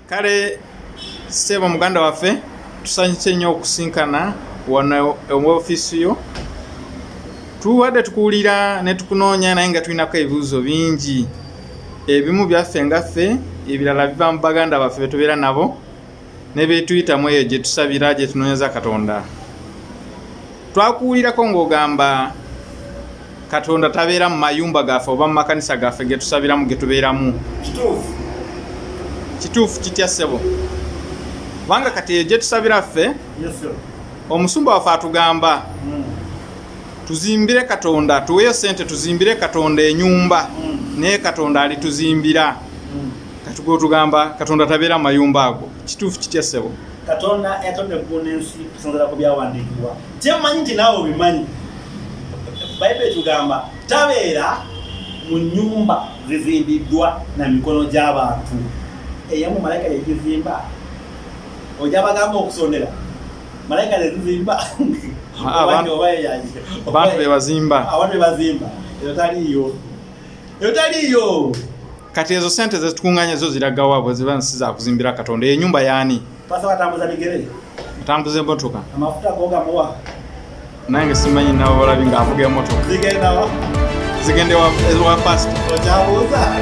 Kale sebo muganda waffe tusanyuse nnyo okusinkana wano mu office yo. Tuwadde tukuwulira ne tukunoonya naye nga tulinako ebibuuzo bingi. Ebimu byaffe ngaffe, ebirala biva mu baganda baffe be tubeera nabo ne beetuyitamu eyo gye tusabira gye tunoonyeza Katonda. Twakuwulirako ng'ogamba Katonda tabeera mu mayumba gaffe oba mu makanisa gaffe ge tusabiramu ge tubeeramu. Kituufu kitya ssebo? Kubanga kati eyo gye tusabira ffe, omusumba waffe atugamba tuzimbire Katonda, tuweeyo ssente tuzimbire Katonda ennyumba, naye Katonda alituzimbira. Kati tugamba Katonda tabeera mu mayumba ago. Kituufu kitya ssebo? Katonda yatonde eggulu n'ensi kusinziira ku byawandiikibwa. Kyemmanyi nti naawe obimanyi. Bayibuli tugamba tabeera mu nnyumba zizimbiddwa na mikono gy'abantu. Eyamu malayika yegizimba. Ojja bagamba okusondera. Malayika yegizimba. Abantu be bazimba. Abantu be bazimba. Eyo taliyo. Kati ezo sente ze tukunganya zo ziraga wabwe ziba nsiza kuzimbira Katonda. Eyo nyumba yaani? Pasa watambuza bigere. Atambuza emmotoka. Amafuta goga muwa. Nange simanyi nawe olabi ng'avuga emmotoka. Zigenda wa? Zigende wa past. Ojabuuza.